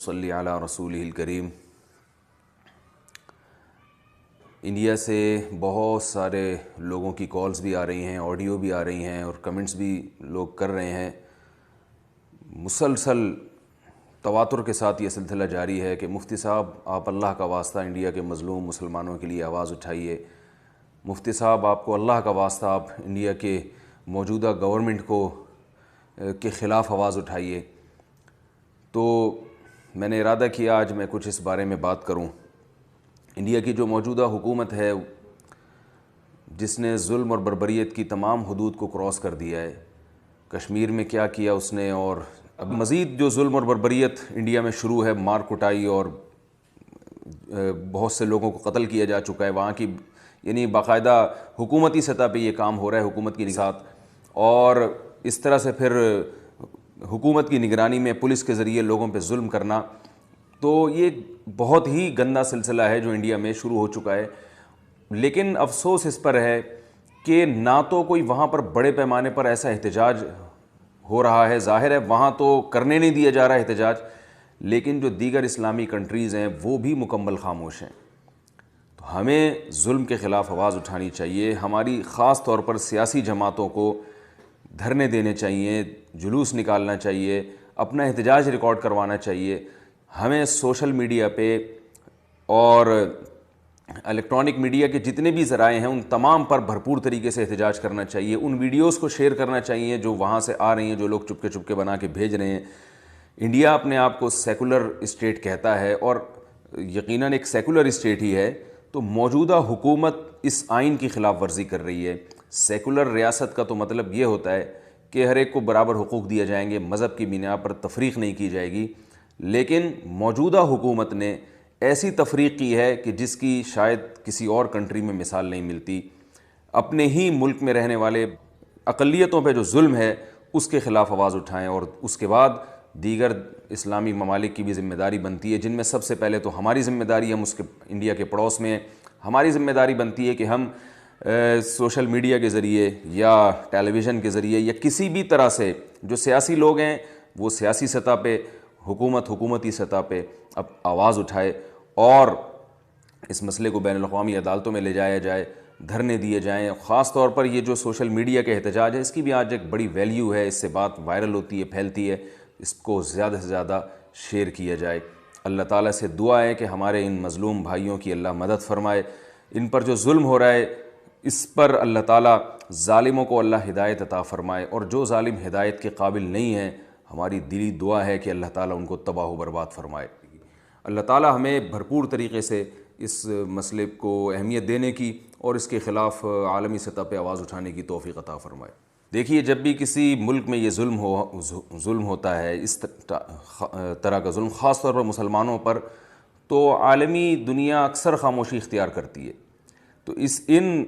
صلی علی رسولہ الکریم۔ انڈیا سے بہت سارے لوگوں کی کالز بھی آ رہی ہیں، آڈیو بھی آ رہی ہیں اور کمنٹس بھی لوگ کر رہے ہیں۔ مسلسل تواتر کے ساتھ یہ سلسلہ جاری ہے کہ مفتی صاحب آپ اللہ کا واسطہ انڈیا کے مظلوم مسلمانوں کے لیے آواز اٹھائیے، مفتی صاحب آپ کو اللہ کا واسطہ آپ انڈیا کے موجودہ گورنمنٹ کے خلاف آواز اٹھائیے۔ تو میں نے ارادہ کیا آج میں کچھ اس بارے میں بات کروں۔ انڈیا کی جو موجودہ حکومت ہے جس نے ظلم اور بربریت کی تمام حدود کو کراس کر دیا ہے، کشمیر میں کیا کیا اس نے، اور اب مزید جو ظلم اور بربریت انڈیا میں شروع ہے، مار کٹائی اور بہت سے لوگوں کو قتل کیا جا چکا ہے وہاں کی، یعنی باقاعدہ حکومتی سطح پہ یہ کام ہو رہا ہے حکومت کی ساتھ، اور اس طرح سے پھر حکومت کی نگرانی میں پولیس کے ذریعے لوگوں پہ ظلم کرنا، تو یہ بہت ہی گندا سلسلہ ہے جو انڈیا میں شروع ہو چکا ہے۔ لیکن افسوس اس پر ہے کہ نہ تو کوئی وہاں پر بڑے پیمانے پر ایسا احتجاج ہو رہا ہے، ظاہر ہے وہاں تو کرنے نہیں دیا جا رہا احتجاج، لیکن جو دیگر اسلامی کنٹریز ہیں وہ بھی مکمل خاموش ہیں۔ تو ہمیں ظلم کے خلاف آواز اٹھانی چاہیے، ہماری خاص طور پر سیاسی جماعتوں کو دھرنے دینے چاہیے، جلوس نکالنا چاہیے، اپنا احتجاج ریکارڈ کروانا چاہیے۔ ہمیں سوشل میڈیا پہ اور الیکٹرانک میڈیا کے جتنے بھی ذرائع ہیں ان تمام پر بھرپور طریقے سے احتجاج کرنا چاہیے، ان ویڈیوز کو شیئر کرنا چاہیے جو وہاں سے آ رہی ہیں، جو لوگ چپکے چپکے بنا کے بھیج رہے ہیں۔ انڈیا اپنے آپ کو سیکولر اسٹیٹ کہتا ہے اور یقیناً ایک سیکولر اسٹیٹ ہی ہے، تو موجودہ حکومت اس آئین کی خلاف ورزی کر رہی ہے۔ سیکولر ریاست کا تو مطلب یہ ہوتا ہے کہ ہر ایک کو برابر حقوق دیے جائیں گے، مذہب کی بنا پر تفریق نہیں کی جائے گی، لیکن موجودہ حکومت نے ایسی تفریق کی ہے کہ جس کی شاید کسی اور کنٹری میں مثال نہیں ملتی۔ اپنے ہی ملک میں رہنے والے اقلیتوں پہ جو ظلم ہے اس کے خلاف آواز اٹھائیں، اور اس کے بعد دیگر اسلامی ممالک کی بھی ذمہ داری بنتی ہے، جن میں سب سے پہلے تو ہماری ذمہ داری، ہم اس کے انڈیا کے پڑوس میں ہیں، ہماری ذمہ داری بنتی ہے کہ ہم سوشل میڈیا کے ذریعے یا ٹیلی ویژن کے ذریعے یا کسی بھی طرح سے جو سیاسی لوگ ہیں وہ سیاسی سطح پہ، حکومتی سطح پہ اب آواز اٹھائے اور اس مسئلے کو بین الاقوامی عدالتوں میں لے جایا جائے، دھرنے دیے جائیں۔ خاص طور پر یہ جو سوشل میڈیا کے احتجاج ہے اس کی بھی آج ایک بڑی ویلیو ہے، اس سے بات وائرل ہوتی ہے، پھیلتی ہے، اس کو زیادہ سے زیادہ شیئر کیا جائے۔ اللہ تعالیٰ سے دعا ہے کہ ہمارے ان مظلوم بھائیوں کی اللہ مدد فرمائے، ان پر جو ظلم ہو رہا ہے اس پر اللہ تعالیٰ ظالموں کو اللہ ہدایت عطا فرمائے، اور جو ظالم ہدایت کے قابل نہیں ہیں ہماری دلی دعا ہے کہ اللہ تعالیٰ ان کو تباہ و برباد فرمائے۔ اللہ تعالیٰ ہمیں بھرپور طریقے سے اس مسئلے کو اہمیت دینے کی اور اس کے خلاف عالمی سطح پہ آواز اٹھانے کی توفیق عطا فرمائے۔ دیکھیے، جب بھی کسی ملک میں یہ ظلم ہوتا ہے، اس طرح کا ظلم خاص طور پر مسلمانوں پر، تو عالمی دنیا اکثر خاموشی اختیار کرتی ہے۔ تو ان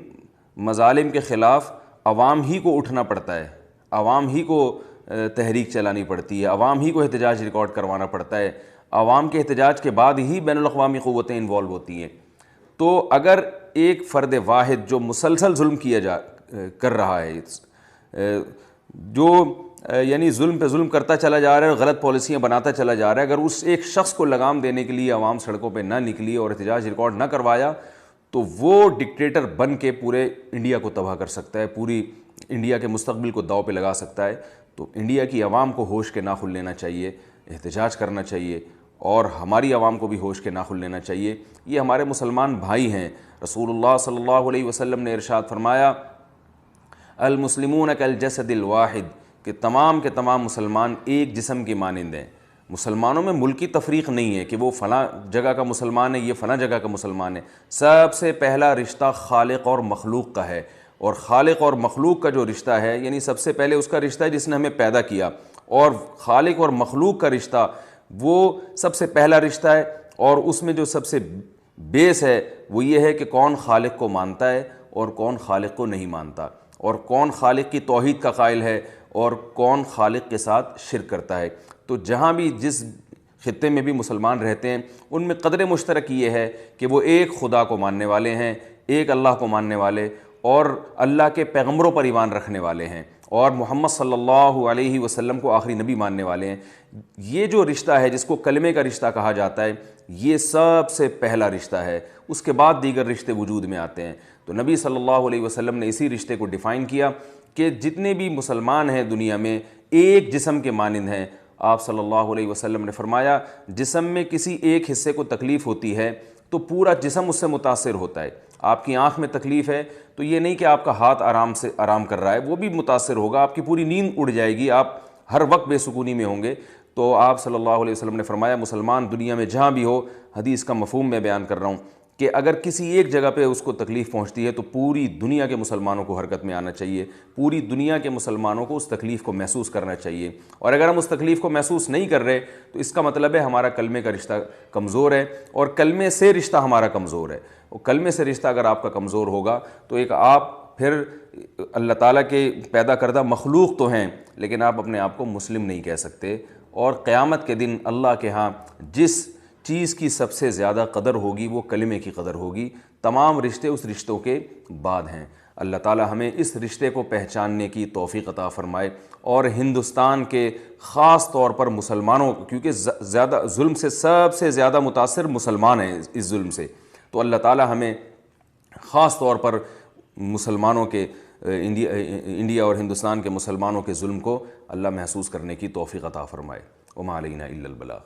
مظالم کے خلاف عوام ہی کو اٹھنا پڑتا ہے، عوام ہی کو تحریک چلانی پڑتی ہے، عوام ہی کو احتجاج ریکارڈ کروانا پڑتا ہے، عوام کے احتجاج کے بعد ہی بین الاقوامی قوتیں انوالو ہوتی ہیں۔ تو اگر ایک فرد واحد جو مسلسل ظلم کر رہا ہے، جو یعنی ظلم پہ ظلم کرتا چلا جا رہا ہے اور غلط پالیسیاں بناتا چلا جا رہا ہے، اگر اس ایک شخص کو لگام دینے کے لیے عوام سڑکوں پہ نہ نکلی اور احتجاج ریکارڈ نہ کروایا تو وہ ڈکٹیٹر بن کے پورے انڈیا کو تباہ کر سکتا ہے، پوری انڈیا کے مستقبل کو داؤ پہ لگا سکتا ہے۔ تو انڈیا کی عوام کو ہوش کے ناخن لینا چاہیے، احتجاج کرنا چاہیے، اور ہماری عوام کو بھی ہوش کے ناخن لینا چاہیے۔ یہ ہمارے مسلمان بھائی ہیں۔ رسول اللہ صلی اللہ علیہ وسلم نے ارشاد فرمایا، المسلمون کالجسد الواحد، کہ تمام کے تمام مسلمان ایک جسم کے مانند ہیں۔ مسلمانوں میں ملکی تفریق نہیں ہے کہ وہ فلاں جگہ کا مسلمان ہے، یہ فلاں جگہ کا مسلمان ہے۔ سب سے پہلا رشتہ خالق اور مخلوق کا ہے، اور خالق اور مخلوق کا جو رشتہ ہے، یعنی سب سے پہلے اس کا رشتہ ہے جس نے ہمیں پیدا کیا، اور خالق اور مخلوق کا رشتہ وہ سب سے پہلا رشتہ ہے، اور اس میں جو سب سے بیس ہے وہ یہ ہے کہ کون خالق کو مانتا ہے اور کون خالق کو نہیں مانتا، اور کون خالق کی توحید کا قائل ہے اور کون خالق کے ساتھ شرک کرتا ہے۔ تو جہاں بھی جس خطے میں بھی مسلمان رہتے ہیں ان میں قدر مشترک یہ ہے کہ وہ ایک خدا کو ماننے والے ہیں، ایک اللہ کو ماننے والے اور اللہ کے پیغمبروں پر ایمان رکھنے والے ہیں، اور محمد صلی اللہ علیہ وسلم کو آخری نبی ماننے والے ہیں، یہ جو رشتہ ہے جس کو کلمے کا رشتہ کہا جاتا ہے، یہ سب سے پہلا رشتہ ہے، اس کے بعد دیگر رشتے وجود میں آتے ہیں۔ تو نبی صلی اللہ علیہ وسلم نے اسی رشتے کو ڈیفائن کیا کہ جتنے بھی مسلمان ہیں دنیا میں ایک جسم کے مانند ہیں۔ آپ صلی اللہ علیہ وسلم نے فرمایا جسم میں کسی ایک حصے کو تکلیف ہوتی ہے تو پورا جسم اس سے متاثر ہوتا ہے۔ آپ کی آنکھ میں تکلیف ہے تو یہ نہیں کہ آپ کا ہاتھ آرام کر رہا ہے، وہ بھی متاثر ہوگا، آپ کی پوری نیند اڑ جائے گی، آپ ہر وقت بے سکونی میں ہوں گے۔ تو آپ صلی اللہ علیہ وسلم نے فرمایا مسلمان دنیا میں جہاں بھی ہو، حدیث کا مفہوم میں بیان کر رہا ہوں کہ اگر کسی ایک جگہ پہ اس کو تکلیف پہنچتی ہے تو پوری دنیا کے مسلمانوں کو حرکت میں آنا چاہیے، پوری دنیا کے مسلمانوں کو اس تکلیف کو محسوس کرنا چاہیے۔ اور اگر ہم اس تکلیف کو محسوس نہیں کر رہے تو اس کا مطلب ہے ہمارا کلمے کا رشتہ کمزور ہے، اور کلمے سے رشتہ ہمارا کمزور ہے۔ اور کلمے سے رشتہ اگر آپ کا کمزور ہوگا تو ایک آپ پھر اللہ تعالیٰ کے پیدا کردہ مخلوق تو ہیں، لیکن آپ اپنے آپ کو مسلم نہیں کہہ سکتے۔ اور قیامت کے دن اللہ کے ہاں جس چیز کی سب سے زیادہ قدر ہوگی وہ کلمے کی قدر ہوگی، تمام رشتے اس رشتوں کے بعد ہیں۔ اللہ تعالیٰ ہمیں اس رشتے کو پہچاننے کی توفیق عطا فرمائے، اور ہندوستان کے خاص طور پر مسلمانوں، کیونکہ زیادہ ظلم سے زیادہ متاثر مسلمان ہیں اس ظلم سے، تو اللہ تعالیٰ ہمیں خاص طور پر مسلمانوں کے انڈیا اور ہندوستان کے مسلمانوں کے ظلم کو اللہ محسوس کرنے کی توفیق عطا فرمائے۔ وما علینا الا البلاغ۔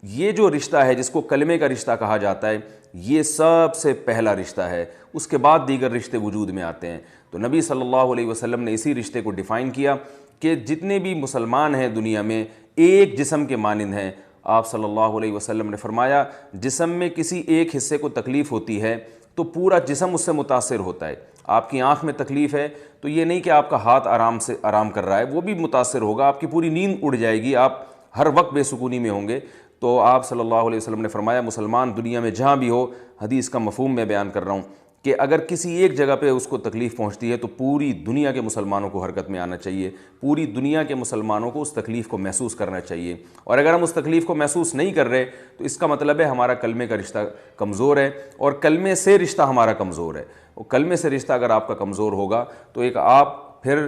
یہ جو رشتہ ہے جس کو کلمے کا رشتہ کہا جاتا ہے، یہ سب سے پہلا رشتہ ہے، اس کے بعد دیگر رشتے وجود میں آتے ہیں۔ تو نبی صلی اللہ علیہ وسلم نے اسی رشتے کو ڈیفائن کیا کہ جتنے بھی مسلمان ہیں دنیا میں ایک جسم کے مانند ہیں۔ آپ صلی اللہ علیہ وسلم نے فرمایا جسم میں کسی ایک حصے کو تکلیف ہوتی ہے تو پورا جسم اس سے متاثر ہوتا ہے۔ آپ کی آنکھ میں تکلیف ہے تو یہ نہیں کہ آپ کا ہاتھ آرام کر رہا ہے، وہ بھی متاثر ہوگا، آپ کی پوری نیند اڑ جائے گی، آپ ہر وقت بے سکونی میں ہوں گے۔ تو آپ صلی اللہ علیہ وسلم نے فرمایا مسلمان دنیا میں جہاں بھی ہو، حدیث کا مفہوم میں بیان کر رہا ہوں کہ اگر کسی ایک جگہ پہ اس کو تکلیف پہنچتی ہے تو پوری دنیا کے مسلمانوں کو حرکت میں آنا چاہیے، پوری دنیا کے مسلمانوں کو اس تکلیف کو محسوس کرنا چاہیے۔ اور اگر ہم اس تکلیف کو محسوس نہیں کر رہے تو اس کا مطلب ہے ہمارا کلمے کا رشتہ کمزور ہے، اور کلمے سے رشتہ ہمارا کمزور ہے۔ اور کلمے سے رشتہ اگر آپ کا کمزور ہوگا تو ایک آپ پھر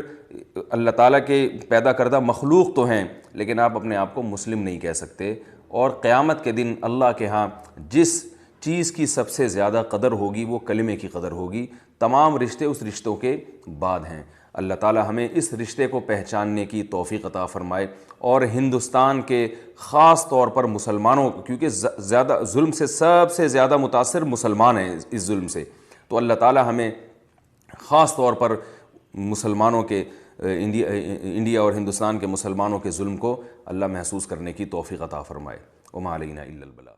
اللہ تعالیٰ کے پیدا کردہ مخلوق تو ہیں، لیکن آپ اپنے آپ کو مسلم نہیں کہہ سکتے۔ اور قیامت کے دن اللہ کے ہاں جس چیز کی سب سے زیادہ قدر ہوگی وہ کلمے کی قدر ہوگی، تمام رشتے اس رشتوں کے بعد ہیں۔ اللہ تعالیٰ ہمیں اس رشتے کو پہچاننے کی توفیق عطا فرمائے، اور ہندوستان کے خاص طور پر مسلمانوں، کیونکہ زیادہ ظلم سے زیادہ متاثر مسلمان ہیں اس ظلم سے، تو اللہ تعالیٰ ہمیں خاص طور پر مسلمانوں کے انڈیا اور ہندوستان کے مسلمانوں کے ظلم کو اللہ محسوس کرنے کی توفیق عطا فرمائے۔ وما علینا الا البلاغ۔